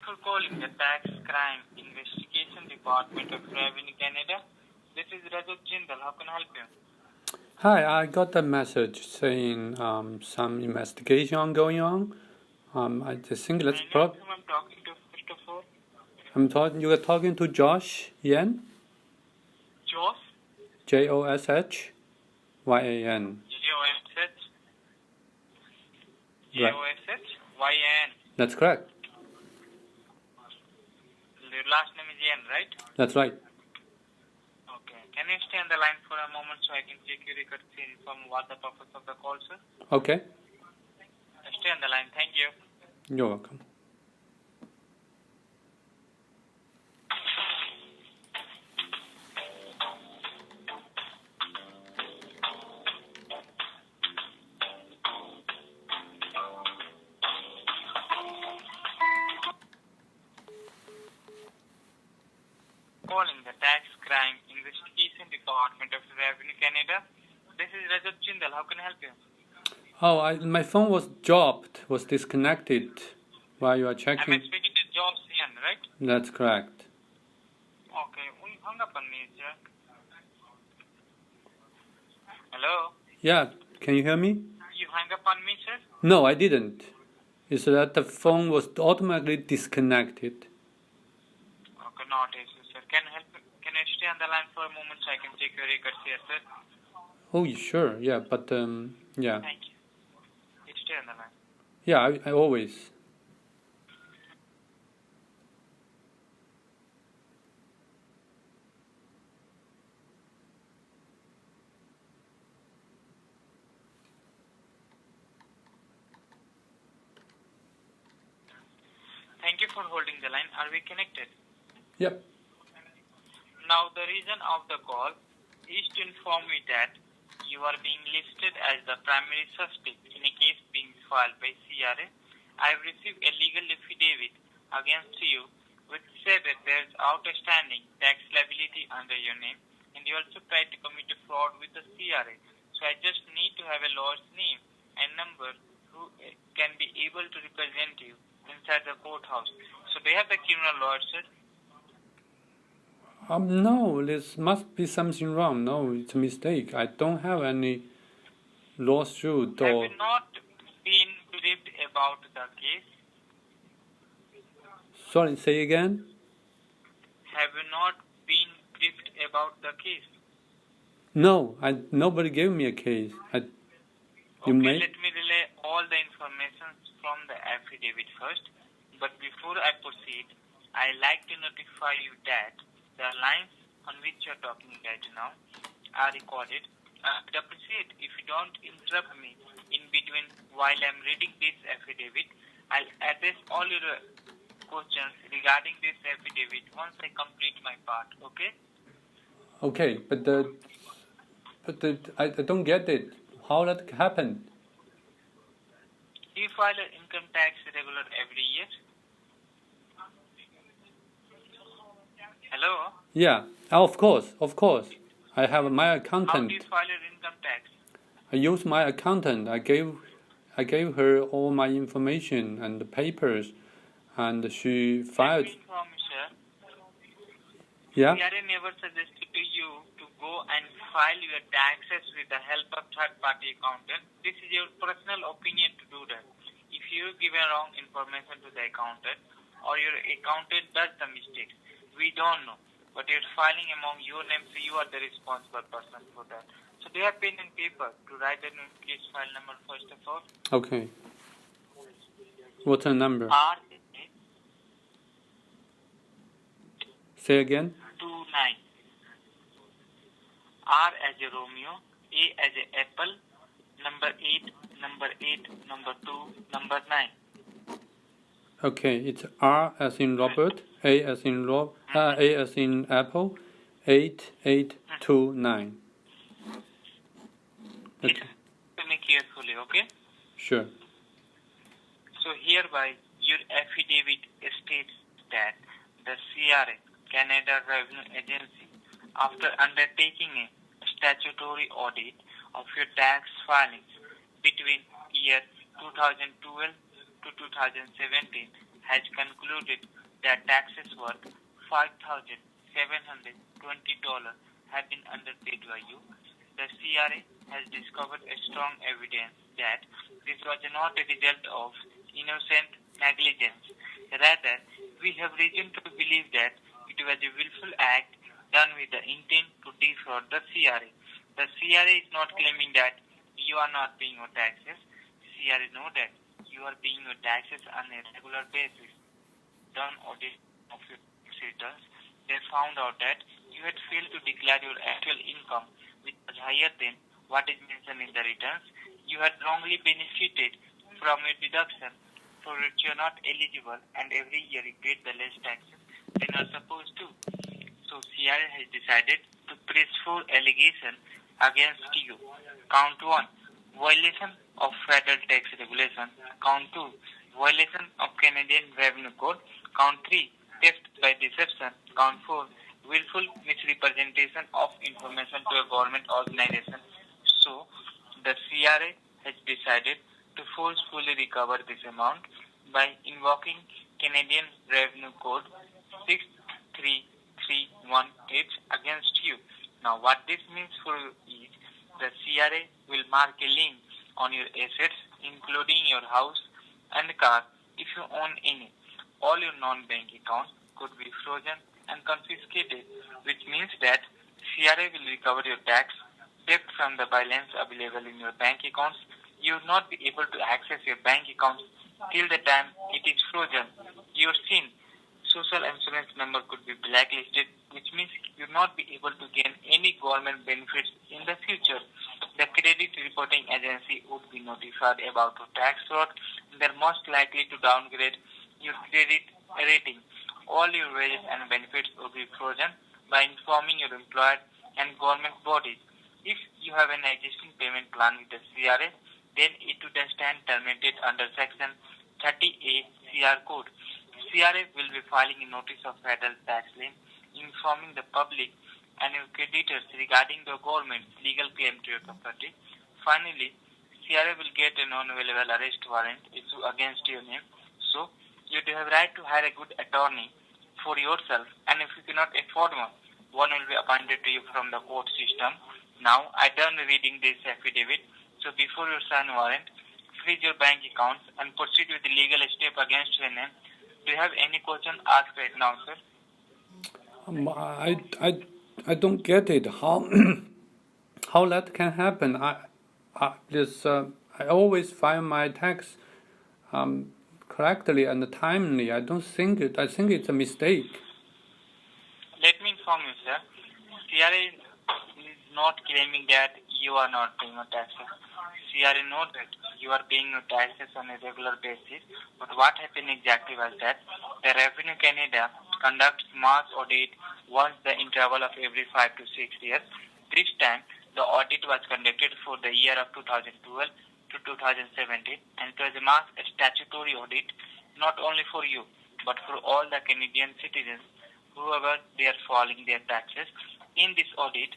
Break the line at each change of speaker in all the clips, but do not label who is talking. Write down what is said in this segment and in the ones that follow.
for calling the Tax Crime Investigation Department of Revenue Canada. This is Rajat Jindal. How can I help you?
Hi, I got a message saying some investigation going on. I just think let's
Whom I'm talking to first of all?
You are talking to Josh Yan?
Josh?
Joshyan.
Josh? Joshyn.
That's correct.
Your last name is Yan, right?
That's right.
Okay. Can you stay on the line for a moment so I can check your records and inform what the purpose of the call, sir?
Okay.
Stay on the line. Thank you.
You're welcome.
Calling the Tax Crime Investigation Department of Revenue Canada. This is Rajat Jindal. How can I help you?
My phone was was disconnected while you are checking.
I'm speaking to Josh Yan, right?
That's correct.
Okay. Hung up on me, sir. Hello?
Yeah, can you hear me?
You hung up on me, sir?
No, I didn't. It's that the phone was automatically disconnected.
Okay, not issue, sir. Can you stay on the line for a moment so I can check your records here, sir?
Oh, sure. Yeah, but yeah.
Thank you. You stay on the line.
Yeah, I always.
Thank you for holding the line. Are we connected?
Yep.
Now, the reason of the call is to inform you that you are being listed as the primary suspect in a case being filed by CRA. I have received a legal affidavit against you which said that there is outstanding tax liability under your name, and you also tried to commit a fraud with the CRA. So I just need to have a lawyer's name and number who can be able to represent you inside the courthouse. So do you have the criminal lawyer, sir?
No, there must be something wrong. No, it's a mistake. I don't have any lawsuit or...
Have you not been briefed about the case?
Sorry, say again?
Have you not been briefed about the case?
No, nobody gave me a case.
Let me relay all the information from the affidavit first. But before I proceed, I like to notify you that the lines on which you are talking right now are recorded. I would appreciate if you don't interrupt me in between while I'm reading this affidavit. I'll address all your questions regarding this affidavit once I complete my part, okay?
Okay, but I don't get it. How that happened?
Do you file an income tax regular every year? Hello?
Yeah, of course. I have my accountant.
How do you file your income tax?
I use my accountant. I gave her all my information and the papers, and she filed.
Let me inform you, sir.
Yeah?
CRA never suggested to you to go and file your taxes with the help of third-party accountant. This is your personal opinion to do that. If you give a wrong information to the accountant or your accountant does the mistakes, we don't know. But you're filing among your name, so you are the responsible person for that. So do you have pen and paper to write the case file number first of all?
Okay. What's the number?
RA
Say again?
29. R as a Romeo, A as a apple, number 8, number 8, number 2, number 9.
Okay, it's R as in Robert, A as in A as in Apple, 8829. Okay.
Listen to me carefully, okay?
Sure.
So hereby, your affidavit states that the CRA, Canada Revenue Agency, after undertaking a statutory audit of your tax filings between year 2012 to 2017, has concluded that taxes worth $5,720 have been underpaid by you. The CRA has discovered a strong evidence that this was not a result of innocent negligence. Rather, we have reason to believe that it was a willful act done with the intent to defraud the CRA. The CRA is not claiming that you are not paying your taxes. CRA know that you are paying your taxes on a regular basis. Done audit of your tax returns, they found out that you had failed to declare your actual income, which was higher than what is mentioned in the returns. You had wrongly benefited from a deduction for which you are not eligible, and every year you paid the less taxes than you are supposed to. So CRA has decided to press 4 allegations against you. Count 1, violation of federal tax regulation. Count 2, violation of Canadian Revenue Code. Count 3, theft by deception. Count 4, willful misrepresentation of information to a government organization. So, the CRA has decided to forcefully recover this amount by invoking Canadian Revenue Code 63318 against you. Now, what this means for you is the CRA will mark a lien on your assets, including your house and car, if you own any. All your non-bank accounts could be frozen and confiscated, which means that CRA will recover your tax debt from the balance available in your bank accounts. You will not be able to access your bank accounts till the time it is frozen. Your SIN, social insurance number, could be blacklisted, which means you will not be able to gain any government benefits in the future. The credit reporting agency would be notified about your tax fraud. They are most likely to downgrade your credit rating. All your wages and benefits will be frozen by informing your employer and government bodies. If you have an existing payment plan with the CRA, then it would stand terminated under Section 30A CR Code. CRA will be filing a notice of federal tax lien, informing the public and your creditors regarding the government's legal claim to your property. Finally, CRA will get a non-available arrest warrant issued against your name. So, you do have right to hire a good attorney for yourself, and if you cannot afford one will be appointed to you from the court system. Now, I done reading this affidavit, so before you sign warrant, freeze your bank accounts and proceed with the legal step against your name. Do you have any question asked right now, sir?
I don't get it. How how that can happen? I always file my tax correctly and timely. I don't think it. I think it's a mistake.
Let me inform you, sir. CRA is not claiming that you are not paying your taxes. CRA knows that you are paying your taxes on a regular basis. But what happened exactly was that the Revenue Canada conducts mass audit once the interval of every 5 to 6 years. This time, the audit was conducted for the year of 2012 to 2017, and it was a mass statutory audit, not only for you, but for all the Canadian citizens, whoever they are filing their taxes. In this audit,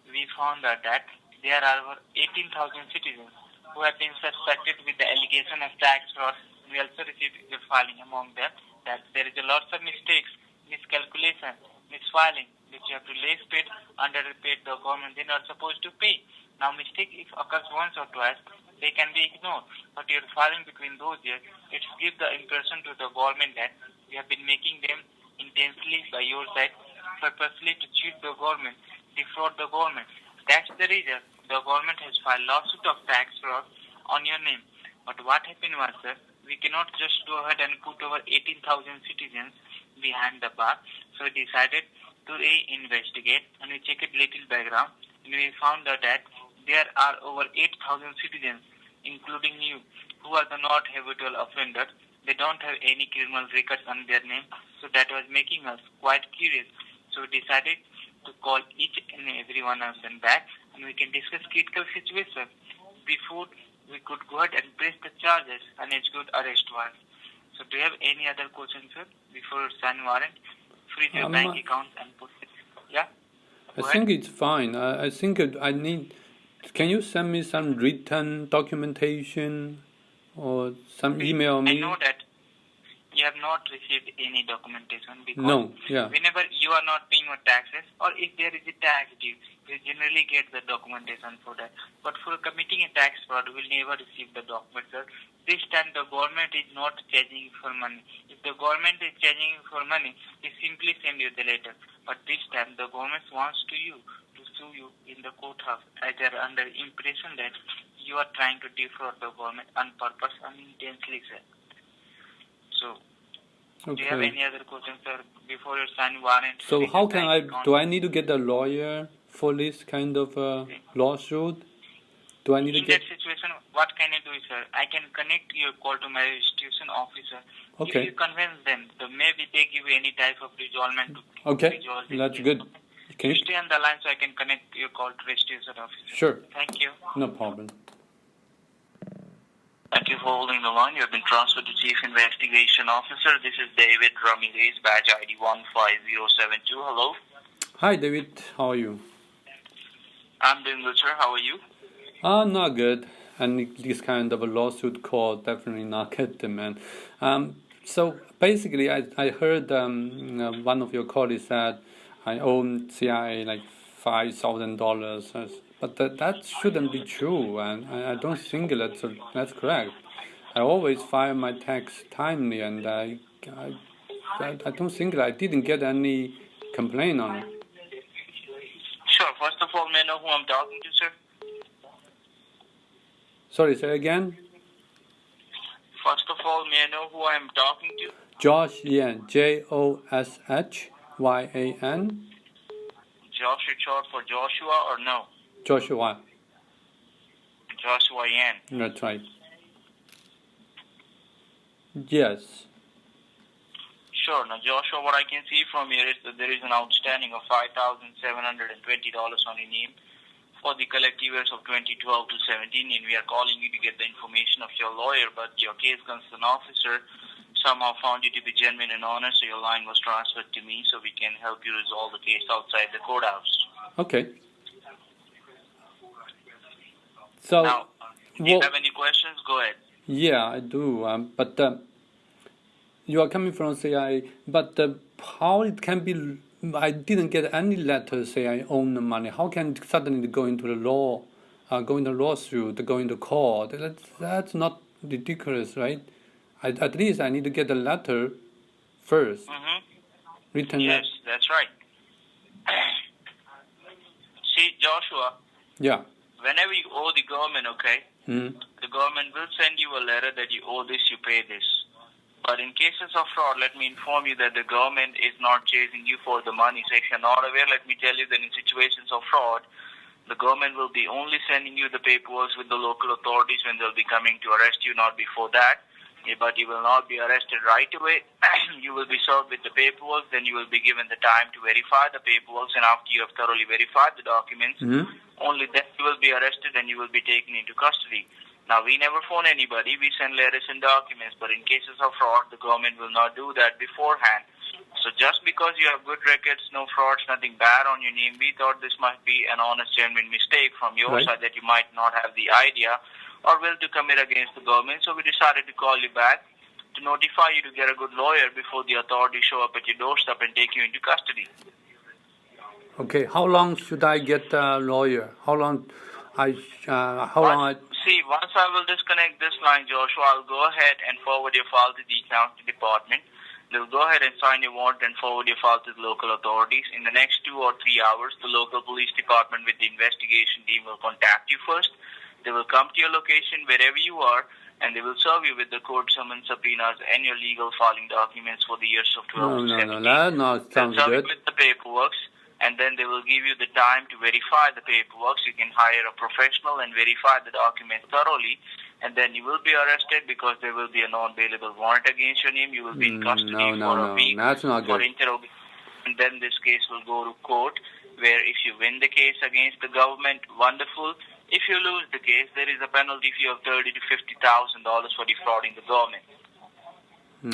we found out that there are over 18,000 citizens who have been suspected with the allegation of tax fraud. We also received a filing among them that there is a lot of mistakes, miscalculation, misfiling, which you have to less paid, underpaid the government they are not supposed to pay. Now, mistake if occurs once or twice, they can be ignored. But your filing between those years, it gives the impression to the government that you have been making them intensely by your side, purposely to cheat the government, defraud the government. That's the reason the government has filed lawsuit of tax fraud on your name. But what happened was, sir, we cannot just go ahead and put over 18,000 citizens behind the bar. So we decided to investigate, and we checked a little background, and we found out that there are over 8,000 citizens, including you, who are the not habitual offenders. They don't have any criminal records on their name, so that was making us quite curious. So we decided to call each and every one of them back, and we can discuss critical situation before we could go ahead and press the charges and execute arrest warrant. So do you have any other questions, sir, before sign warrant? Freeze your bank account and put it. Yeah?
I think it's fine. I think I need. Can you send me some written documentation or some email me?
I know that. you have not received any documentation because
No, yeah.
whenever you are not paying your taxes or if there is a tax due, you generally get the documentation for that. But for committing a tax fraud, we will never receive the document, sir. This time the government is not charging you for money. If the government is charging you for money, they simply send you the letter. But this time the government wants to sue you in the courthouse as they are under impression that you are trying to defraud the government on purpose, unintentionally, sir. So, do you have
Okay.
any other questions, sir, before you sign warrant?
So how can do I need to get a lawyer for this kind of lawsuit? Do I need to
In
get...
that situation, what can I do, sir? I can connect your call to my restitution officer.
Okay.
If you convince them, maybe they give you any type of resolvement to
Okay,
resolve this
that's
case.
good. Can
You
you...
stay on the line so I can connect your call to restitution officer.
Sure,
Thank you.
no problem.
Thank you for holding the line. You have been transferred to Chief Investigation Officer. This is David Ramirez, badge ID 15072. Hello.
Hi, David. How are you?
I'm doing good, sir. How are you?
Not good. And this kind of a lawsuit call, definitely not good, man. So basically, I heard one of your colleagues said I owe CRA like $5,000, but that shouldn't be true, and I don't think that's correct. I always file my tax timely, and I don't think I didn't get any complaint on it.
Sure. First of all, may I know who I'm talking to, sir?
Sorry, say again?
First of all, may I know who I'm talking to?
Josh Yan, Joshyan.
Josh is short for Joshua or no?
Joshua.
Joshua Yan.
That's right. Yes.
Sure. Now, Joshua, what I can see from here is that there is an outstanding of $5,720 on your name for the collective years of 2012 to 17, and we are calling you to get the information of your lawyer, but your case concern officer somehow found you to be genuine and honest, so your line was transferred to me so we can help you resolve the case outside the courthouse.
Okay. So,
now, if you have any questions, go ahead.
Yeah, I do. But you are coming from CIA, but how it can be... I didn't get any letter say I own the money. How can it suddenly go into the law, go into lawsuit, go into court? That's not ridiculous, right? At least I need to get a letter first. Written.
Yes, that's right. See, Joshua.
Yeah.
Whenever you owe the government, okay, the government will send you a letter that you owe this, you pay this. But in cases of fraud, let me inform you that the government is not chasing you for the money. So if you're not aware, let me tell you that in situations of fraud, the government will be only sending you the paperwork with the local authorities when they'll be coming to arrest you, not before that. But you will not be arrested right away. You will be served with the paperwork, then you will be given the time to verify the paperwork, and after you have thoroughly verified the documents, only then you will be arrested and you will be taken into custody. Now, we never phone anybody, we send letters and documents, but in cases of fraud, the government will not do that beforehand. So just because you have good records, no frauds, nothing bad on your name, we thought this might be an honest, genuine mistake from your side that you might not have the idea or will to commit against the government. So we decided to call you back to notify you to get a good lawyer before the authorities show up at your doorstep and take you into custody.
Okay, how long should I get a lawyer?
See, once I will disconnect this line, Joshua, I'll go ahead and forward your file to the accounting department. They'll go ahead and sign your warrant and forward your file to the local authorities. In the next 2 or 3 hours, the local police department with the investigation team will contact you first. They will come to your location wherever you are, and they will serve you with the court summons, subpoenas, and your legal filing documents for the years of 12 to 17.
No, sounds good.
With the paperwork, and then they will give you the time to verify the paperwork. So you can hire a professional and verify the documents thoroughly, and then you will be arrested because there will be a non-bailable warrant against your name. You will be in custody for a week
that's not
for
good.
interrogation, and then this case will go to court, where if you win the case against the government, wonderful. If you lose the case, there is a penalty fee of $30,000 to $50,000 for defrauding the government.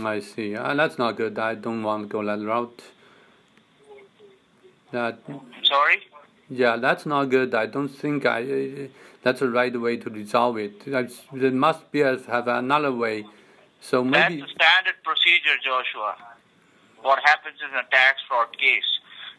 I see. That's not good. I don't want to go that route.
Sorry?
Yeah, that's not good. I don't think that's the right way to resolve it. There must be have another way So maybe
That's the standard procedure, Joshua. What happens in a tax fraud case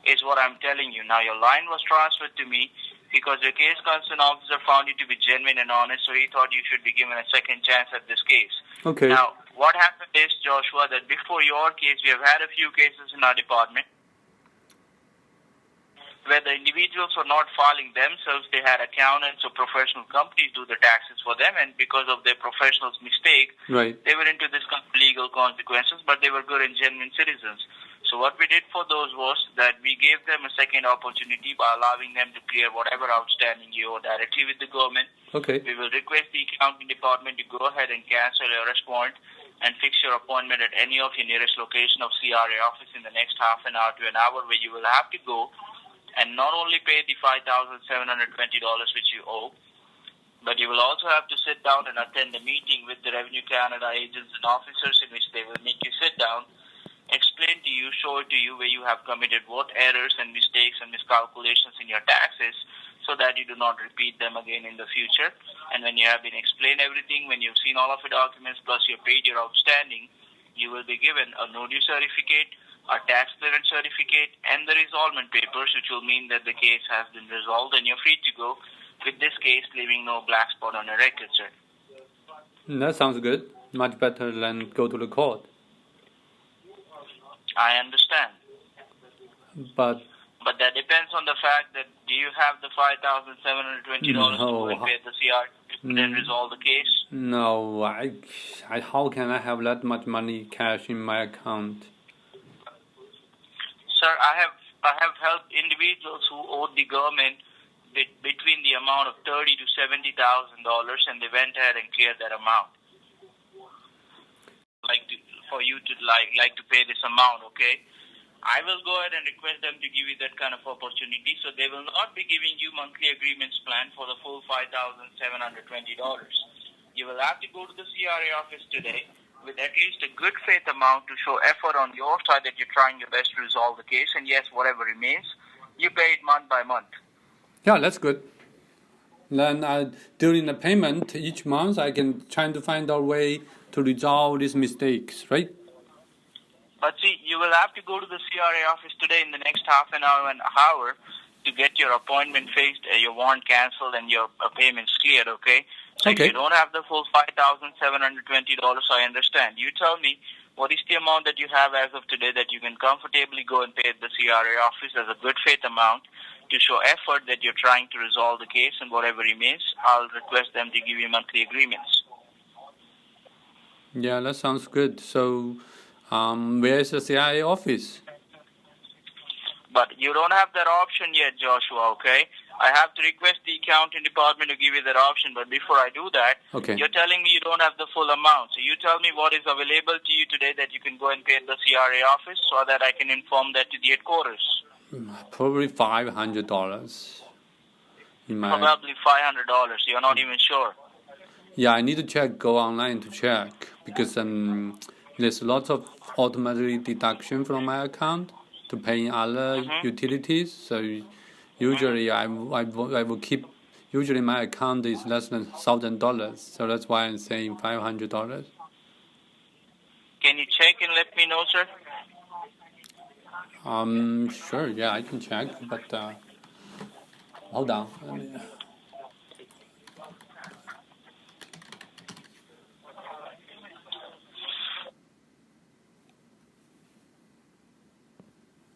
is what I'm telling you. Now, your line was transferred to me because your case concern officer found you to be genuine and honest, so he thought you should be given a second chance at this case.
okay.
Now, what happened is, Joshua, that before your case, we have had a few cases in our department where the individuals were not filing themselves. They had accountants or professional companies do the taxes for them, and because of their professional's mistake,
Right.
they were into this kind of legal consequences, but they were good and genuine citizens. So what we did for those was that we gave them a second opportunity by allowing them to clear whatever outstanding you owe directly with the government.
Okay.
We will request the accounting department to go ahead and cancel your arrest warrant and fix your appointment at any of your nearest location of CRA office in the next half an hour to an hour, where you will have to go and not only pay the $5,720 which you owe, but you will also have to sit down and attend a meeting with the Revenue Canada agents and officers in which they will make you sit down, explain to you, show it to you where you have committed what errors and mistakes and miscalculations in your taxes, so that you do not repeat them again in the future. And when you have been explained everything, when you've seen all of your documents, plus you paid your outstanding, you will be given a notice certificate, a tax clearance certificate, and the resolvement papers, which will mean that the case has been resolved and you're free to go with this case, leaving no black spot on your record, sir.
That sounds good. Much better than go to the court.
I understand.
But
that depends on the fact that do you have the $5,720 to go and pay the CR to then resolve the case?
no, how can I have that much money cash in my account?
Sir, I have helped individuals who owed the government between the amount of $30,000 to $70,000, and they went ahead and cleared that amount. For you to pay this amount, okay? I will go ahead and request them to give you that kind of opportunity, so they will not be giving you monthly agreements planned for the full $5,720. You will have to go to the CRA office today with at least a good faith amount to show effort on your side that you're trying your best to resolve the case, and yes, whatever remains, you pay it month by month.
Yeah, that's good. Then during the payment each month, I can try to find a way to resolve these mistakes, right?
But see, you will have to go to the CRA office today in the next half an hour to get your appointment fixed, your warrant cancelled, and your payments cleared, okay? So
Okay.
if you don't have the full $5,720, I understand. You tell me, what is the amount that you have as of today that you can comfortably go and pay at the CRA office as a good faith amount to show effort that you're trying to resolve the case, and whatever remains, I'll request them to give you monthly agreements.
Yeah, that sounds good. So, where is the CIA office?
But you don't have that option yet, Joshua, okay? I have to request the accounting department to give you that option, but before I do that,
Okay.
you're telling me you don't have the full amount. So you tell me what is available to you today that you can go and pay at the CRA office so that I can inform that to the headquarters.
Probably $500.
Probably $500. You're not even sure.
Yeah, I need to check. Go online to check because there's lots of automatic deduction from my account to paying other utilities. So usually I will keep. Usually my account is less than $1,000. So that's why I'm saying $500.
Can you check and let me know, sir?
Sure. Yeah, I can check, but hold on.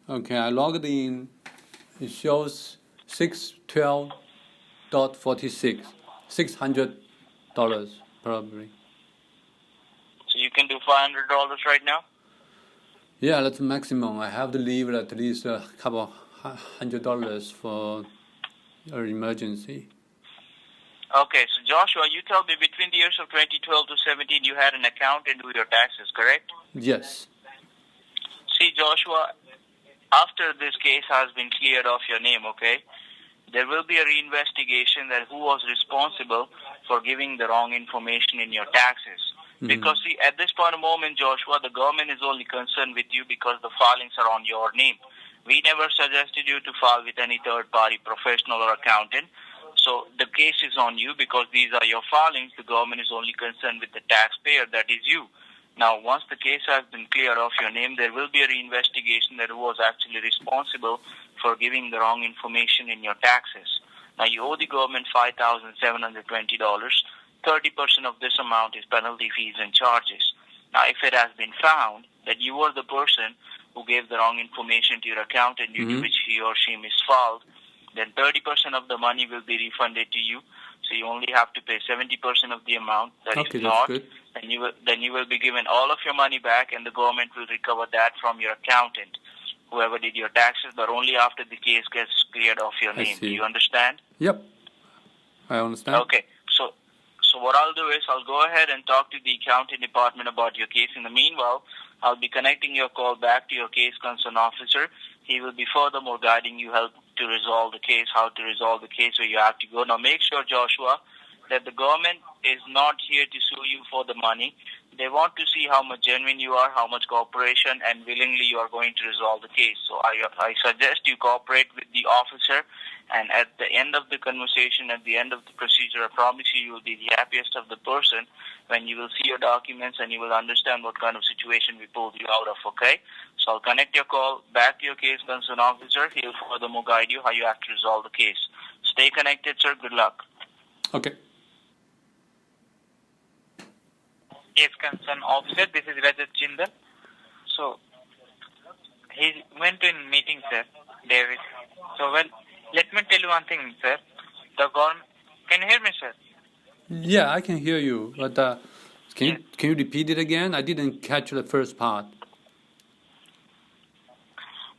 Okay, I logged in. It shows $612.46, $600 probably.
So you can do $500 right now?
Yeah, that's maximum. I have to leave at least a couple $100 for an emergency.
Okay, so Joshua, you tell me between the years of 2012 to 17, you had an accountant do your taxes, correct?
Yes.
See, Joshua, after this case has been cleared off your name, okay, there will be a reinvestigation that who was responsible for giving the wrong information in your taxes. Because, see, at this point of moment, Joshua, the government is only concerned with you because the filings are on your name. We never suggested you to file with any third-party professional or accountant. So the case is on you because these are your filings. The government is only concerned with the taxpayer, that is you.
Now, once the case has been cleared off your name, there will be a reinvestigation that who was actually responsible for giving the wrong information in your taxes. Now, you owe the government $5,720. 30% of this amount is penalty fees and charges. Now, if it has been found that you were the person who gave the wrong information to your accountant due to which he or she misfiled, then 30% of the money will be refunded to you. So you only have to pay 70% of the amount. That
Okay,
if
that's
not,
good.
then you will be given all of your money back, and the government will recover that from your accountant, whoever did your taxes, but only after the case gets cleared off your name. Do you understand?
Yep, I understand.
Okay. So what I'll do is I'll go ahead and talk to the accounting department about your case. In the meanwhile, I'll be connecting your call back to your case concern officer. He will be furthermore guiding you how to resolve the case, how to resolve the case where you have to go. Now make sure, Joshua, that the government is not here to sue you for the money. They want to see how much genuine you are, how much cooperation and willingly you are going to resolve the case. So I suggest you cooperate with the officer, and at the end of the conversation, at the end of the procedure, I promise you will be the happiest of the person when you will see your documents and you will understand what kind of situation we pulled you out of, okay? So I'll connect your call back to your case concern officer. He will furthermore guide you how you have to resolve the case. Stay connected, sir. Good luck.
Okay.
Case concern officer, this is Rajat Jindal. So, he went to a meeting, sir, David. So, well, let me tell you one thing, sir. The government, can you hear me, sir?
Yeah, I can hear you, but can you repeat it again? I didn't catch the first part.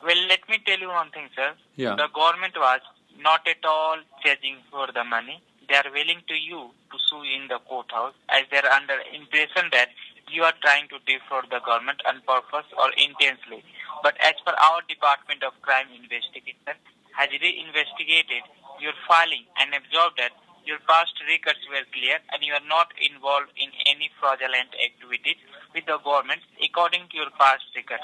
Well, let me tell you one thing, sir.
Yeah.
The government was not at all charging for the money. They are willing to you to sue in the courthouse as they are under impression that you are trying to defraud the government on purpose or intensely. But as per our Department of Crime Investigation has re-investigated your filing and observed that your past records were clear and you are not involved in any fraudulent activities with the government according to your past records.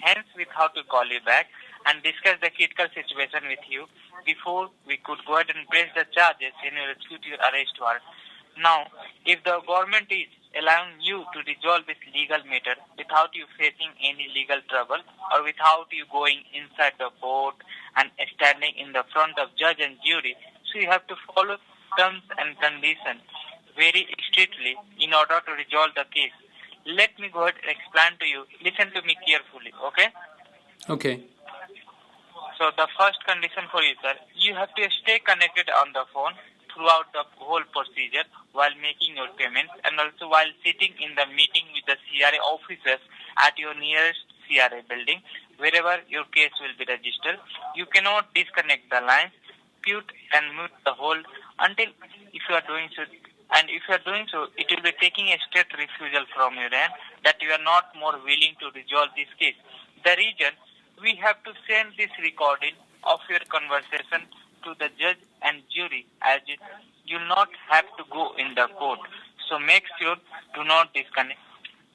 Hence, we thought to call you back and discuss the critical situation with you before we could go ahead and press the charges in rescue to your arrest warrant. Now, if the government is allowing you to resolve this legal matter without you facing any legal trouble or without you going inside the court and standing in the front of judge and jury, so you have to follow terms and conditions very strictly in order to resolve the case. Let me go ahead and explain to you. Listen to me carefully, okay?
Okay.
So the first condition for you, sir, you have to stay connected on the phone throughout the whole procedure while making your payments and also while sitting in the meeting with the CRA officers at your nearest CRA building, wherever your case will be registered. You cannot disconnect the lines, mute and mute the hold until if you are doing so. And if you are doing so, it will be taking a state refusal from your end that you are not more willing to resolve this case. The reason we have to send this recording of your conversation to the judge and jury as you not have to go in the court. So make sure do not disconnect,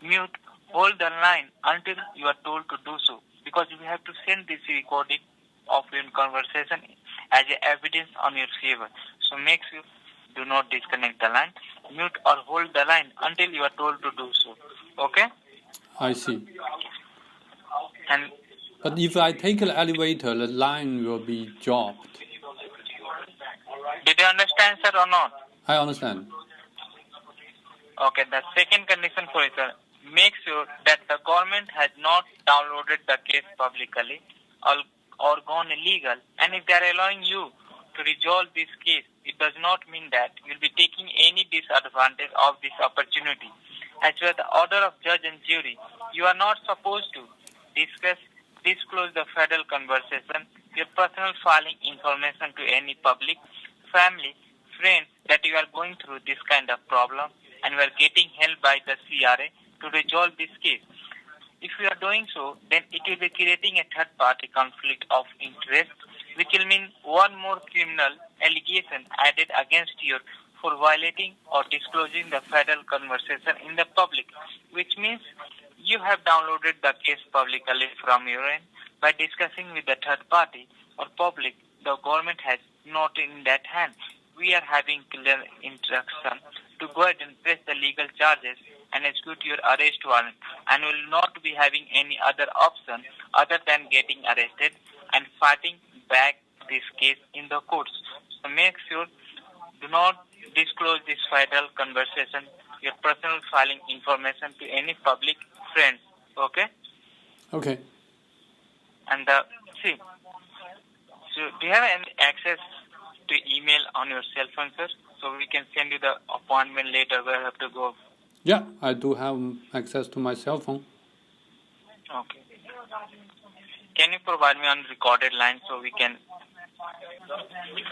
mute, hold the line until you are told to do so, because we have to send this recording of your conversation as evidence on your favor. So make sure do not disconnect the line, mute or hold the line until you are told to do so. Okay?
I see.
And
But if I take an elevator, the line will be dropped.
did you understand, sir, or not?
I understand.
Okay, the second condition for it, sir, make sure that the government has not downloaded the case publicly or gone illegal. And if they are allowing you to resolve this case, it does not mean that you will be taking any disadvantage of this opportunity. As per the order of judge and jury, you are not supposed to disclose the federal conversation, your personal filing information to any public, family, friends that you are going through this kind of problem and you are getting help by the CRA to resolve this case. If you are doing so, then it will be creating a third-party conflict of interest, which will mean one more criminal allegation added against you for violating or disclosing the federal conversation in the public, which means you have downloaded the case publicly from your end by discussing with the third party or public. The government has not in that hand. We are having clear instruction to go ahead and press the legal charges and and execute your arrest warrant, and will not be having any other option other than getting arrested and fighting back this case in the courts. So make sure do not disclose this vital conversation, your personal filing information to any public friends. Okay?
Okay.
And see, so do you have any access to email on your cell phone, sir? So we can send you the appointment later where you have to go.
Yeah, I do have access to my cell phone.
Okay. Can you provide me on recorded line so we can...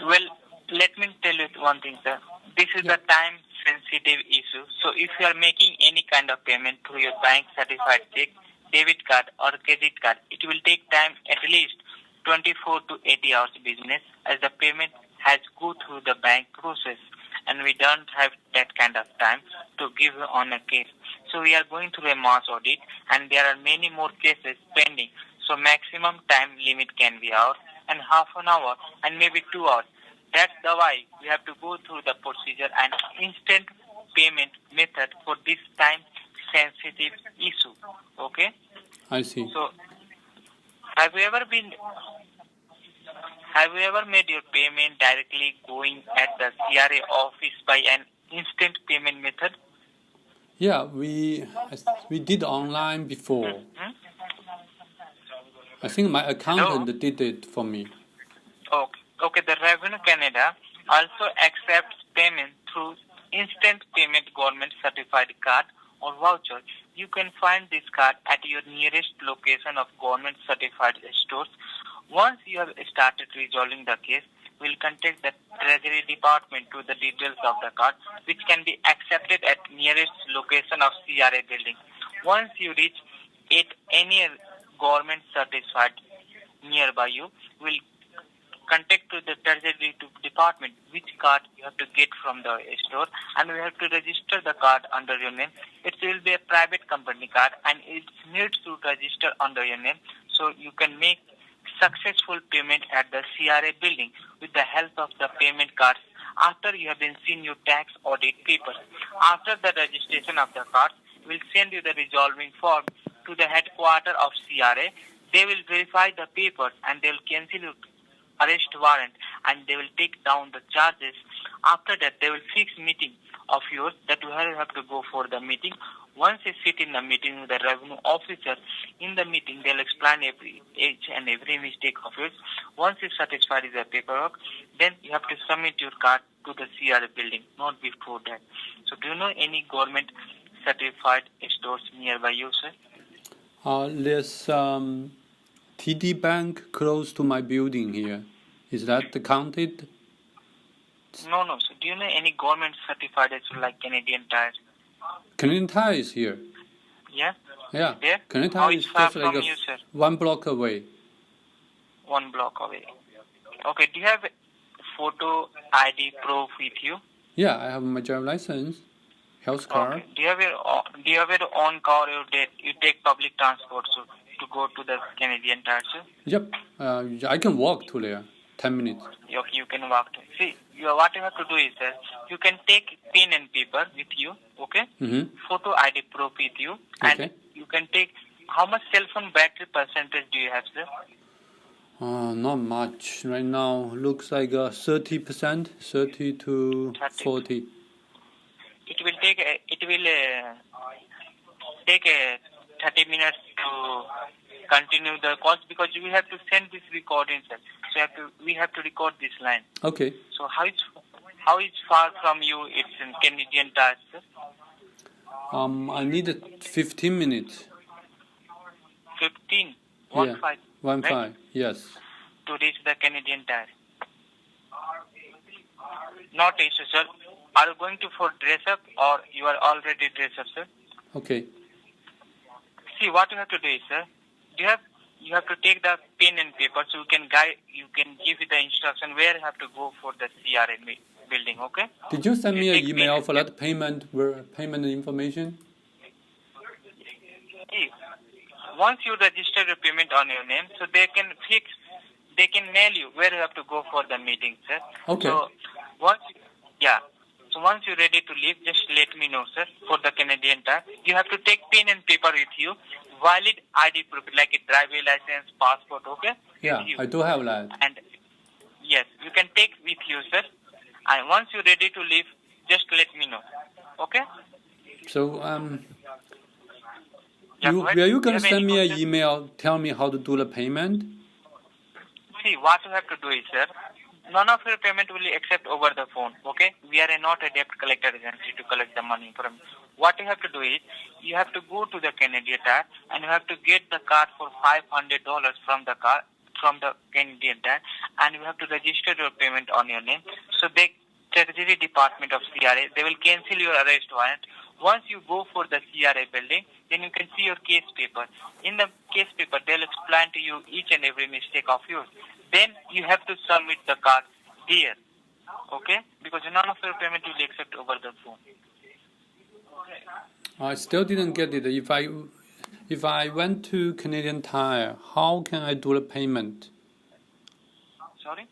Well, let me tell you one thing, sir. This is a time-sensitive issue. So if you are making any kind of payment through your bank-certified check, debit card or credit card, it will take time at least 24 to 80 hours business as the payment has go through the bank process, and we don't have that kind of time to give you on a case. So we are going through a mass audit, and there are many more cases pending. So maximum time limit can be hours and half an hour and maybe 2 hours. That's the why we have to go through the procedure and instant payment method for this time sensitive issue. Okay?
I see.
So have you ever made your payment directly going at the CRA office by an instant payment method?
Yeah, we did online before.
Mm-hmm.
I think my accountant did it for me.
Okay. The Revenue Canada also accepts payment through instant payment government certified card or voucher. You can find this card at your nearest location of government certified stores. Once you have started resolving the case, we'll contact the Treasury Department to the details of the card, which can be accepted at nearest location of CRA building. Once you reach it any government certified nearby you, we'll contact to the Treasury Department which card you have to get from the store, and we have to register the card under your name. It will be a private company card, and it needs to register under your name, so you can make successful payment at the CRA building with the help of the payment cards after you have been seen your tax audit papers. After the registration of the cards, we'll send you the resolving form to the headquarters of CRA. They will verify the papers and they will cancel your arrest warrant, and they will take down the charges. After that, they will fix meeting of yours that you have to go for the meeting. Once you sit in the meeting with the revenue officer, in the meeting they'll explain each and every mistake of yours. Once you're satisfied with the paperwork, then you have to submit your card to the CRA building, not before that. So do you know any government certified stores nearby you, sir?
There's TD Bank close to my building here. Is that counted?
No, sir. Do you know any government certified stores like Canadian Tire?
Canadian Tire is here.
Yeah?
Yeah.
Yeah?
Canadian
How
Tire
is
is
far
just like
from you, sir?
1 block away.
1 block away. Okay, do you have photo ID proof with you?
Yeah, I have my driver license, health card.
Okay. Do you have your own car or you take public transport to go to the Canadian Tire, sir?
Yep. I can walk to there. 10 minutes.
Okay, you can walk to. See, what you have to do is that you can take pen and paper with you, okay?
Mm-hmm.
Photo ID proof with you, and
Okay.
you can take. How much cell phone battery percentage do you have, sir?
Not much. Right now, looks like 30%, 30 to
30.
40.
It will take 30 minutes to continue the course because we have to send this recording, sir. So we have to record this line.
Okay.
So how is far from you? It's in Canadian Tire, sir.
I need 15 minutes.
15.
Yeah.
5.
1
right?
5. Yes.
To reach the Canadian Tire. Not issue, sir. Are you going to for dress up or you are already dressed up, sir?
Okay.
See, what you have to do is, sir, you have to take the pen and paper so you can give you the instruction where you have to go for the CRA building, okay?
Did you send me an
take
email
pen
for that payment information?
See, once you register your payment on your name, so they can mail you where you have to go for the meeting, sir.
Okay.
So So once you're ready to leave, just let me know, sir, for the Canadian Tire. You have to take pen and paper with you, valid ID proof, like a driving license, passport, okay?
Yeah,
With you.
I do have that.
And yes, you can take with you, sir. And once you're ready to leave, just let me know, okay?
So,
Yeah, go ahead.
were you
Do
going to
have any
send me an
questions?
email, tell me how to do the payment?
See, what you have to do is, sir, none of your payment will be accept over the phone, okay? We are not a debt collector agency to collect the money from you. What you have to do is, you have to go to the Canadian Tire and you have to get the card for $500 from the Canadian Tire, and you have to register your payment on your name. So the Treasury Department of CRA, they will cancel your arrest warrant. Once you go for the CRA building, then you can see your case paper. In the case paper, they'll explain to you each and every mistake of yours. Then you have to submit the card here, okay? Because none of your payment will be accepted over the phone.
I still didn't get it. If I went to Canadian Tire, how can I do the payment?
Sorry?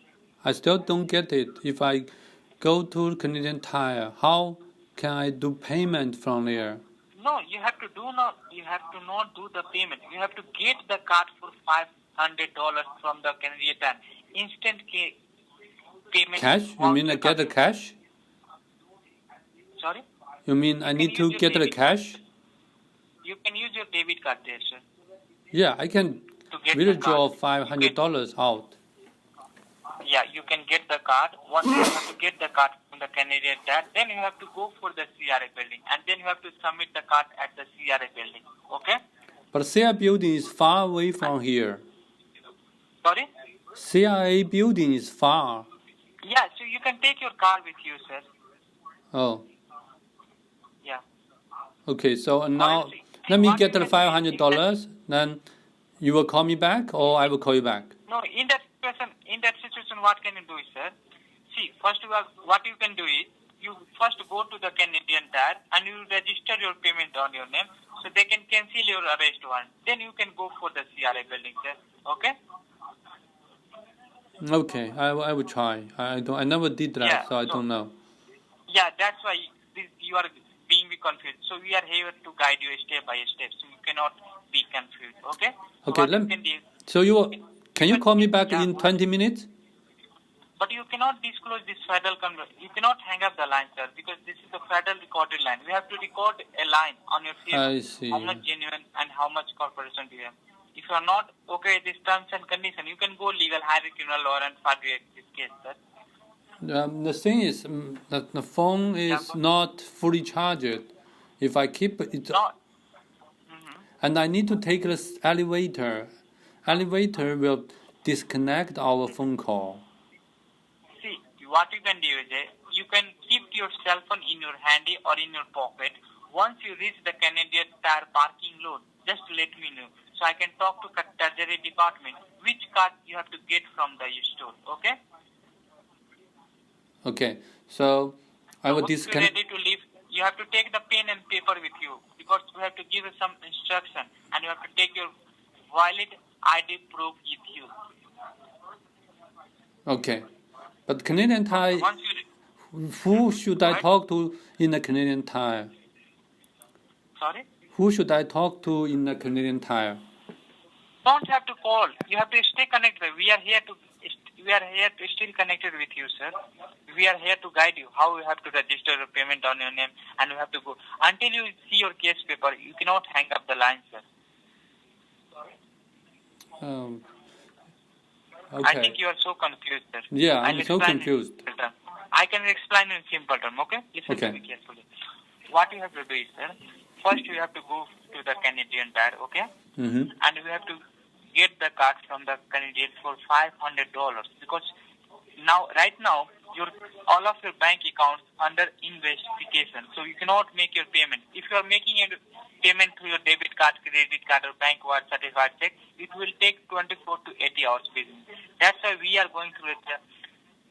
I still don't get it. If I go to Canadian Tire, how can I do payment from there?
No, you have to not do the payment. You have to get the card for $500 from the Canadian Tire. Instant payment.
Cash? You mean I get the cash?
Sorry?
You mean I need to get the cash?
You can use your debit card there, sir.
Yeah, I can
To get the
withdraw
card.
$500 out.
Yeah, you can get the card. Once you have to get the card from the Canadian Tire, then you have to go for the CRA building, and then you have to submit the card at the CRA building. Okay?
But CRA building is far away from here.
Sorry?
CRA building is far.
Yeah, so you can take your car with you, sir.
Oh,
Yeah.
okay. So now
Honestly,
let me
what
get
you
the
can do is
$500. Then you will call me back, or I will call you back.
No, in that situation, what can you do is, sir? See, first what you can do is, you first go to the Canadian Tire and you register your payment on your name, so they can cancel your arrest warrant. Then you can go for the CRA building, sir. Okay?
Okay, I will try. I never did that,
Yeah,
so I don't know.
Yeah, that's why you are being confused. So we are here to guide you step by step, so you cannot be confused. Okay? So
Okay, can you call me back in 20 minutes?
But you cannot disclose this federal conversation. You cannot hang up the line, sir, because this is a federal recorded line. We have to record a line on your phone.
I see.
How much genuine and how much corporation do you have. If you are not okay with these terms and conditions, you can go legal, hire a criminal lawyer and fight this case, sir.
The thing is that the phone is not fully charged. If I keep it, and I need to take this elevator. Elevator will disconnect our phone call.
See, what you can do is you can keep your cell phone in your handy or in your pocket. Once you reach the Canadian Tire parking lot, just let me know, so I can talk to Treasury Department which card you have to get from the store. Okay?
Okay, so I will
Once you're ready to leave, you have to take the pen and paper with you, because you have to give some instruction and you have to take your valid ID proof with you.
Okay, but Canadian Tire,
Once
who should I talk to in the Canadian Tire?
Sorry?
Who should I talk to in the Canadian Tire?
Don't have to call. You have to stay connected. We are here to still connected with you, sir. We are here to guide you how you have to register your payment on your name, and you have to go until you see your case paper. You cannot hang up the line, sir.
Okay.
I think you are so confused, sir.
Yeah, I'm so confused.
I can explain in simple terms, okay? Listen to me carefully. What you have to do is, sir, first you have to go to the Canadian Tire, okay?
Mm-hmm.
And you have to get the card from the Canadian for $500, because right now all of your bank accounts under investigation, so you cannot make your payment. If you are making a payment through your debit card, credit card, or bank wire certified check, it will take 24 to 80 hours business. That's why we are going through the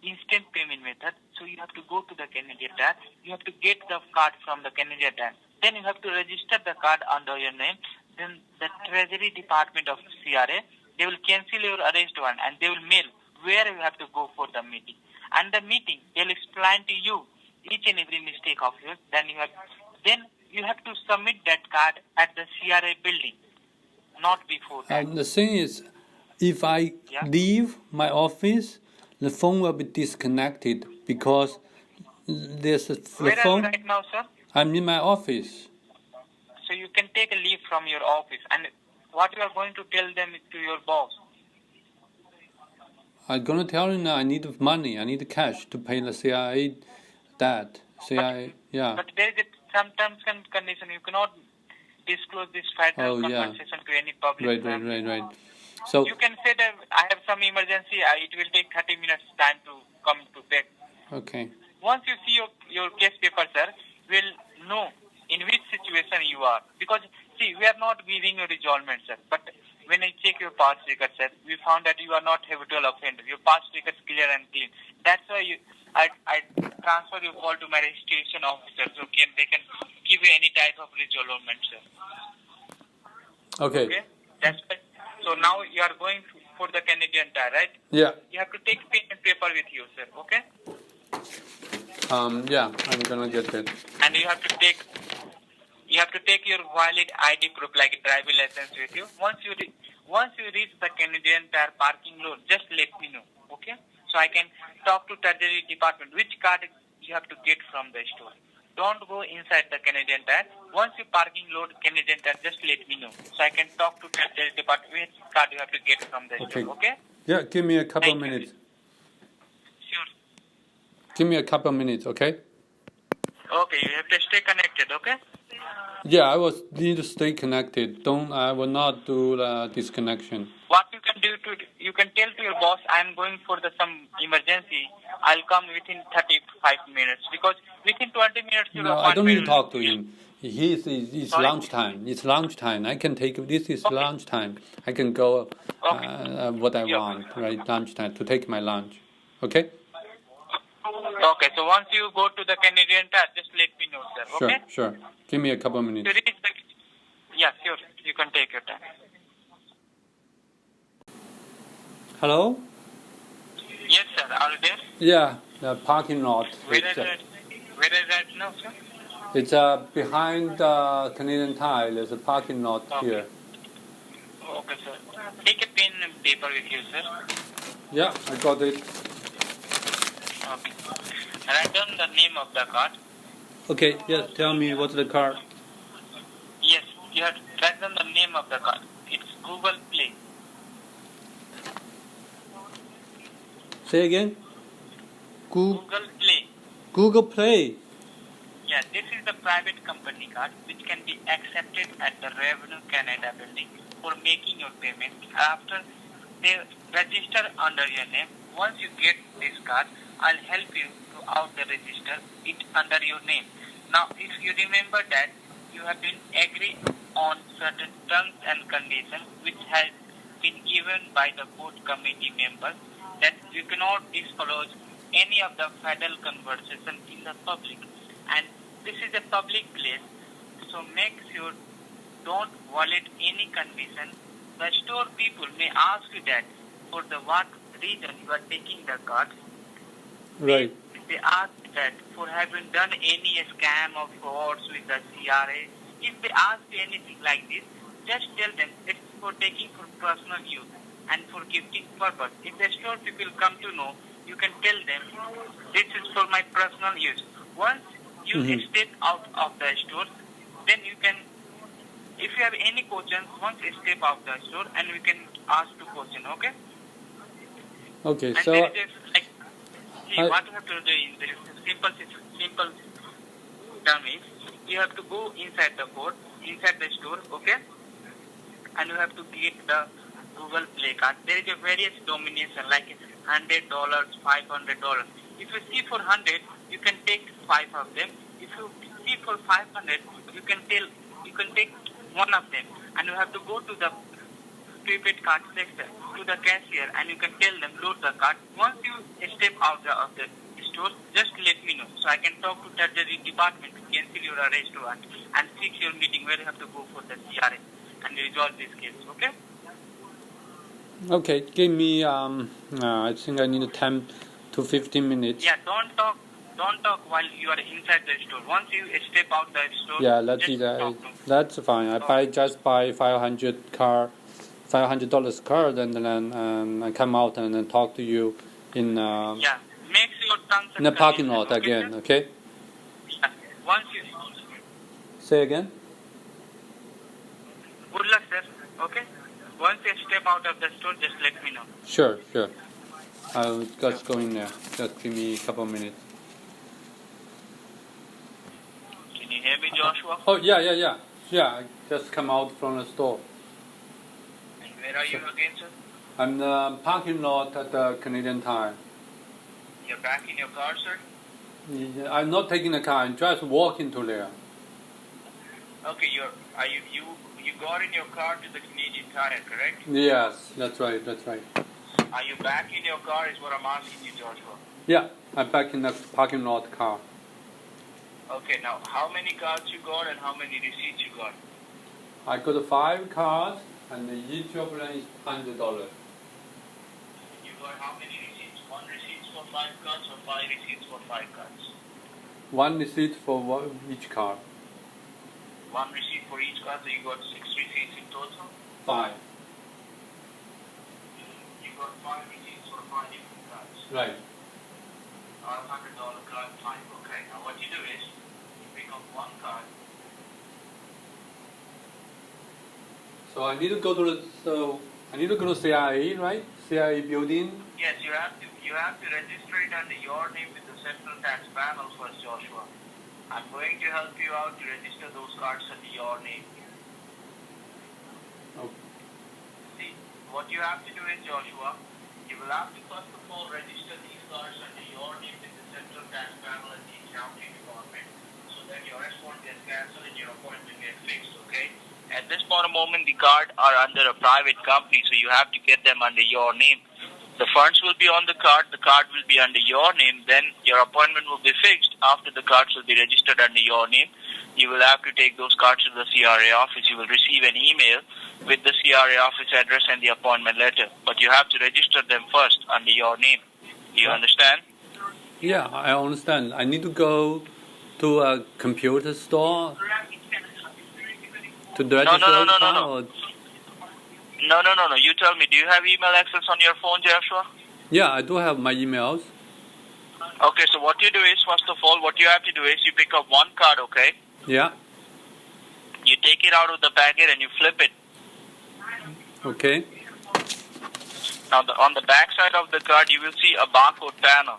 instant payment method. So you have to go to the Canadian Tire. You have to get the card from the Canadian Tire. Then you have to register the card under your name. Then the Treasury Department of CRA, they will cancel your arrest warrant and they will mail where you have to go for the meeting. And the meeting, they'll explain to you each and every mistake of yours, then you have to submit that card at the CRA building, not before that.
The thing is, if I leave my office, the phone will be disconnected because there's the
Where
phone.
are you right now, sir?
I'm in my office.
So you can take a leave from your office, and what you are going to tell them to your boss?
I'm gonna tell you now. I need money. I need cash to pay the CRA debt. CRA,
But there is some terms and condition. You cannot disclose this federal compensation to any public.
Right. So
you can say that I have some emergency. It will take 30 minutes time to come to back.
Okay.
Once you see your case paper, sir, we'll know in which situation you are. Because, see, we are not giving you resolvement, sir. But when I check your past record, sir, we found that you are not habitual offender. Your past record is clear and clean. That's why I transfer your call to my registration officers, okay, and they can give you any type of resolvement, sir.
Okay.
That's why. So now you are going for the Canadian Tire, right?
Yeah.
You have to take pen and paper with you, sir, okay?
Yeah, I'm gonna get it.
And you have to take your valid ID proof like a driving license with you. Once you reach the Canadian Tire parking lot, just let me know, okay? So I can talk to Treasury Department which card you have to get from the store. Don't go inside the Canadian Tire. Once you parking load Canadian Tire, just let me know. So I can talk to Treasury Department which card you have to get from the store, okay?
Yeah, give me a couple minutes.
Sure.
Give me a couple minutes, okay?
Okay, you have to stay connected, okay?
Yeah, I need to stay connected. I will not do the disconnection.
What you can do you can tell to your boss, I'm going for some emergency. I'll come within 35 minutes because within 20 minutes your
No, I don't need to talk to him. It's
Sorry?
lunchtime. It's lunchtime. I can take this is lunchtime. I can go what I want, right? Lunchtime to take my lunch. Okay?
Okay, so once you go to the Canadian Tire, just let me know, sir. Okay?
Sure. Give me a couple minutes.
Yeah, sure. You can take your time.
Hello?
Yes, sir. Are you there?
Yeah, the parking lot.
Where is that now, sir?
It's behind Canadian Tire. There's a parking lot here.
Okay, sir. Take a pen and paper with you, sir.
Yeah, I got it.
Okay. Write down the name of the card.
Okay, yeah, tell me what's the card.
Yes, you have to write down the name of the card. It's Google Play.
Say again?
Google Play.
Google Play.
Yeah, this is the private company card which can be accepted at the Revenue Canada building for making your payment. After they register under your name, once you get this card, I'll help you to out the register it under your name. Now, if you remember that you have been agreed on certain terms and conditions which has been given by the board committee members that you cannot disclose any of the federal conversation in the public. And this is a public place, so make sure don't violate any condition. The store people may ask you that for the what reason you are taking the card.
Right.
They ask that for having done any scam or frauds with the CRA. If they ask you anything like this, just tell them it's for taking for personal use and for gifting purpose. If the store people come to know, you can tell them this is for my personal use. Once you step out of the store, then you can, if you have any questions, once you step out the store and we can ask the question, okay?
Okay,
and
so
there is what you have to do is there is simple term is you have to go inside the board, inside the store, okay? And you have to get the Google Play card. There is a various denomination like $100, $500. If you see for 100, you can take 5 of them. If you see for 500, you can take one of them, and you have to go to the prepaid card section to the cashier, and you can tell them load the card. Once you step out of the store, just let me know so I can talk to Treasury Department to cancel your arrest warrant and fix your meeting where you have to go for the CRA and resolve this case. Okay?
Okay, give me I think I need 10 to 15 minutes.
Yeah, don't talk Don't talk while you are inside the store. Once you step out the store,
Yeah,
just talk to me.
that's fine. I just buy $500 card, and then I come out and then talk to you in
Yeah, make your transaction
in the parking
easy,
lot
okay,
again.
sir?
Okay.
Yeah. Once you
Say again.
good luck, sir. Okay. Once you step out of the store, just let me know.
Sure. I'll just go in there. Just give me a couple of minutes.
Can you hear me, Joshua?
Oh yeah. I just come out from the store.
And where are you again, sir?
I'm in the parking lot at the Canadian Tire.
You're back in your car, sir?
Yeah, I'm not taking the car. I'm just walking to there.
Okay, you got in your car to the Canadian Tire, correct?
Yes, that's right.
Are you back in your car is what I'm asking you, Joshua.
Yeah, I'm back in the parking lot car.
Okay, now how many cards you got and how many receipts you got?
I got 5 cards, and each of them is $100.
You got how many receipts? 1 receipt for 5 cards or 5 receipts for 5 cards?
1 receipt for each card.
1 receipt for each card, so you got 6 receipts in total?
5.
You got 5 receipts for 5 different cards.
Right.
$100 card, fine. Okay, now what you do is, you pick up 1 card.
So I need to go to CRA, right? CRA building.
Yes, you have to register it under your name with the Central Tax Panel first, Joshua. I'm going to help you out to register those cards under your name.
Oh.
See, what you have to do is, Joshua, you will have to first of all register these cards under your name with the Central Tax Panel and the accounting department, so that your response gets cancelled and your appointment gets fixed, okay? At this point of moment, the card are under a private company, so you have to get them under your name. The funds will be on the card will be under your name, then your appointment will be fixed. After the cards will be registered under your name, you will have to take those cards to the CRA office. You will receive an email with the CRA office address and the appointment letter, but you have to register them first under your name. Do you understand?
Yeah, I understand. I need to go to a computer store to register
No.
or...
No. You tell me, do you have email access on your phone, Joshua?
Yeah, I do have my emails.
Okay, so what you do is, first of all, what you have to do is you pick up 1 card, okay?
Yeah.
You take it out of the packet and you flip it.
Okay.
Now, on the back side of the card, you will see a barcode panel.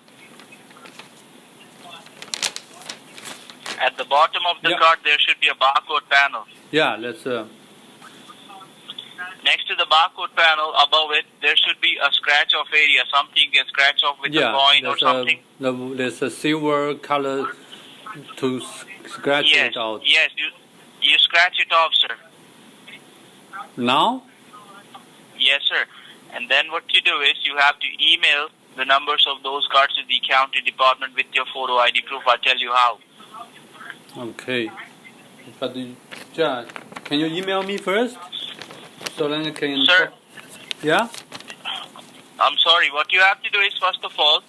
At the bottom of the card, there should be a barcode panel.
Yeah, let's...
Next to the barcode panel, above it, there should be a scratch-off area. Something you can scratch off with a coin or something.
There's a silver color to scratch it out.
Yes, you scratch it off, sir.
Now?
Yes, sir. And then what you do is you have to email the numbers of those cards to the accounting department with your photo ID proof. I'll tell you how.
Okay. But Jack, can you email me first? So then I can...
Sir?
Yeah?
I'm sorry. What you have to do is, first of all,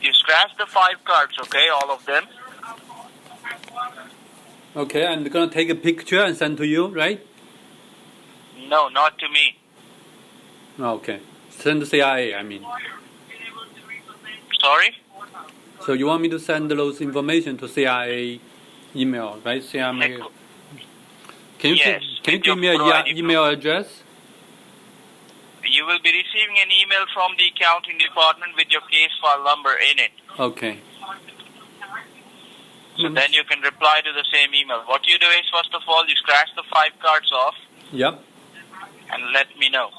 you scratch the 5 cards, okay, all of them.
Okay, I'm going to take a picture and send to you, right?
No, not to me.
Okay. Send to CIA, I mean.
Sorry?
So you want me to send those information to CIA email, right? CIA. Can you give me an email address?
You will be receiving an email from the accounting department with your case file number in it.
Okay.
So then you can reply to the same email. What you do is, first of all, you scratch the 5 cards off.
Yep.
And let me know.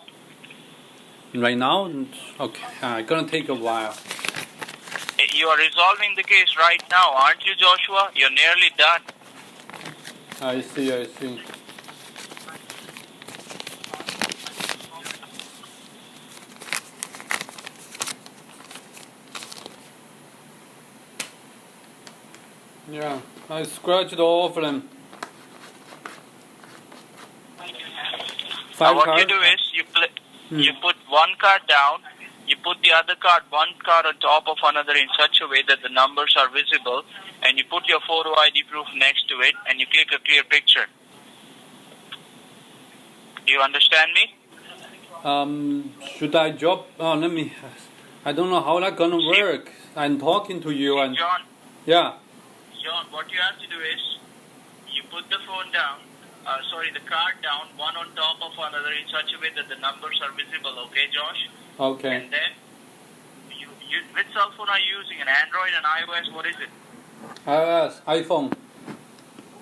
Right now? Okay. It's going to take a while.
You are resolving the case right now, aren't you, Joshua? You're nearly done.
I see. Yeah, I scratched all of them.
Now what you do is, you put 1 card down, You put the other card, one card on top of another in such a way that the numbers are visible, and you put your photo ID proof next to it, and you click a clear picture. Do you understand me?
Should I drop? Let me. I don't know how that's gonna work. I'm talking to you, and
John,
yeah.
John, what you have to do is, you put the phone down, the card down, one on top of another in such a way that the numbers are visible, okay, Josh?
Okay.
And then, which cell phone are you using, an Android, an iOS, what is it?
iOS, iPhone.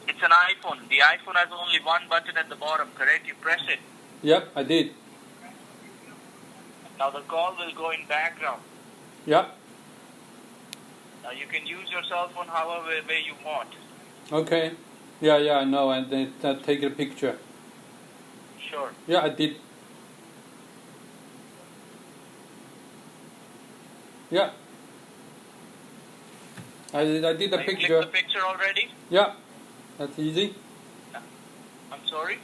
It's an iPhone. The iPhone has only one button at the bottom, correct? You press it.
Yep, I did.
Now the call will go in background.
Yep.
Now you can use your cell phone however way you want.
Okay. Yeah, I know. And then take a picture.
Sure.
Yeah, I did. Yeah. I did the
You
picture.
clicked the picture already?
Yeah. That's easy.
I'm sorry?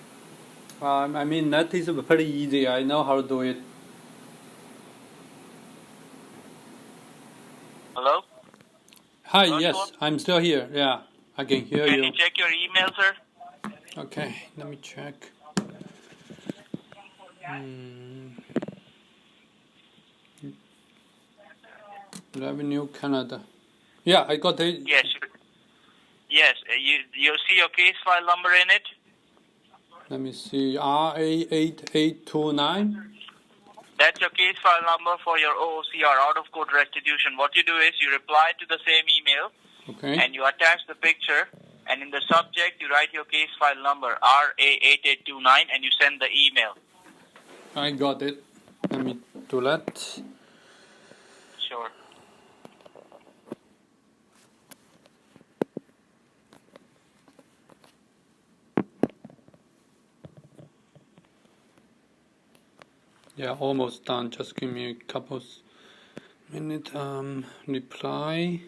I mean, that is pretty easy. I know how to do it.
Hello?
Hi,
Hello,
yes,
John?
I'm still here. Yeah, I can hear
Can
you.
you check your email, sir?
Okay, let me check. Revenue Canada. Yeah, I got it.
Yes. Yes. You see your case file number in it?
Let me see. RA8829.
That's your case file number for your OOCR, out of court restitution. What you do is you reply to the same email,
Okay.
and you attach the picture, and in the subject you write your case file number, RA8829, and you send the email.
I got it. Let me do that.
Sure.
Yeah, almost done. Just give me a couple minutes. Reply.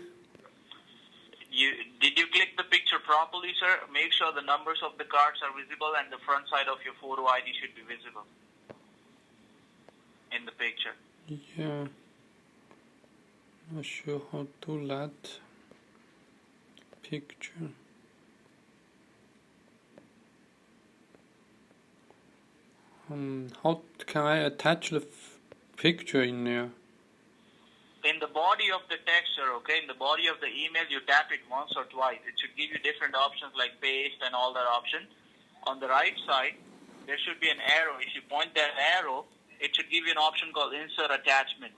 Did you click the picture properly, sir? Make sure the numbers of the cards are visible and the front side of your photo ID should be visible in the picture.
Yeah. Not sure how to do that. Picture. How can I attach the picture in there?
In the body of the text, sir, okay? In the body of the email, you tap it once or twice. It should give you different options like paste and all that option. On the right side, there should be an arrow. If you point that arrow, it should give you an option called insert attachment.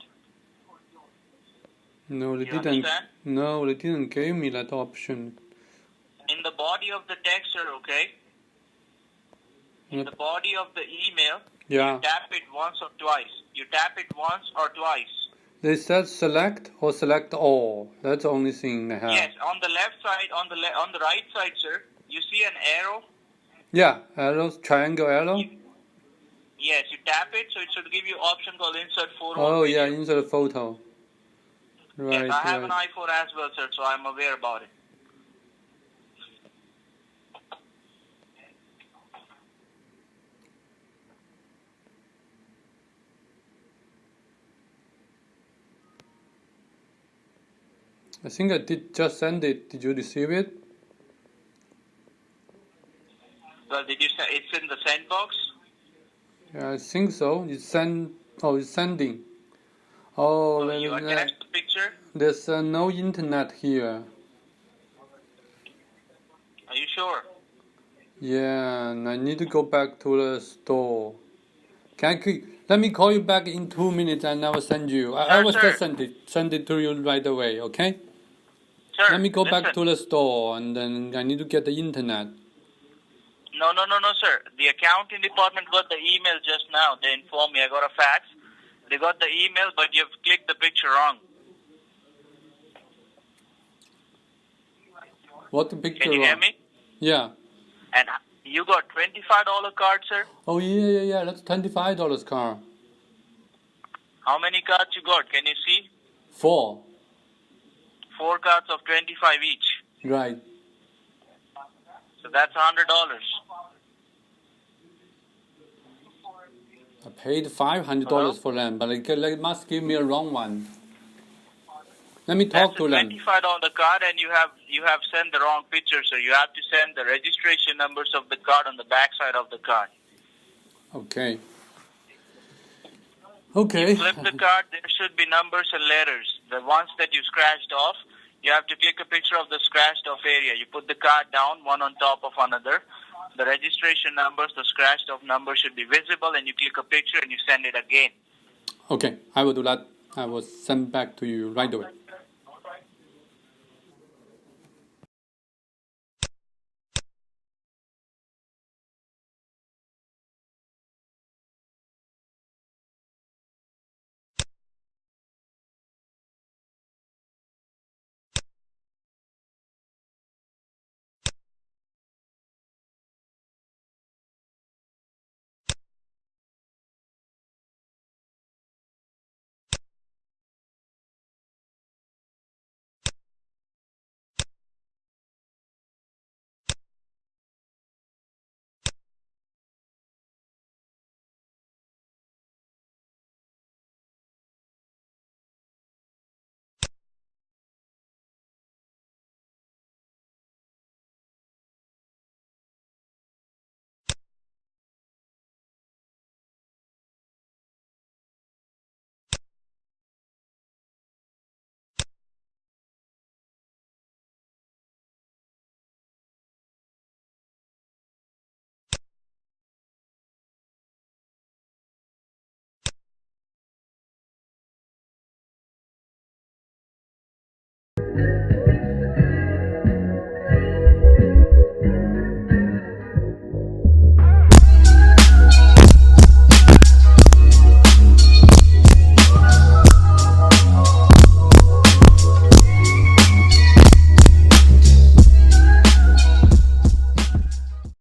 No, they
You
didn't.
understand?
No, they didn't give me that option.
In the body of the text, sir, okay? In the body of the email,
Yeah.
you tap it once or twice. You tap it once or twice.
They said select or select all. That's the only thing they have.
Yes, on the left side, on the right side, sir, you see an arrow?
Yeah, arrows, triangle arrow.
Yes, you tap it, so it should give you option called insert photo.
Oh yeah, insert photo. Right,
Yes, I have
right.
an iPhone as well, sir, so I'm aware about it.
I think I did just send it. Did you receive it?
Well, did you say it's in the send box?
Yeah, I think so. It's send. Oh, it's sending. Oh,
So you attached the picture?
there's no internet here.
Are you sure?
Yeah, and I need to go back to the store. Let me call you back in 2 minutes and I will send you. I will
sir.
just send it to you right away, okay?
Sir,
Let me go
listen.
back to the store and then I need to get the internet.
No, sir. The accounting department got the email just now. They informed me. I got a fax. They got the email, but you've clicked the picture wrong.
What the picture?
Can you hear me?
Yeah.
And you got $25 card, sir?
Oh yeah. That's $25 car.
How many cards you got? Can you see?
4.
4 cards of 25 each.
Right.
So that's $100.
I paid $500 for them, but they must give me a wrong one. Let me talk to them.
Identified on the card, and you have sent the wrong picture, so you have to send the registration numbers of the card on the back side of the card.
Okay. Okay.
You flip the card, there should be numbers and letters. The ones that you scratched off, you have to click a picture of the scratched off area. You put the card down, one on top of another. The registration numbers, the scratched off numbers should be visible, and you click a picture and you send it again.
Okay, I will do that. I will send back to you right away.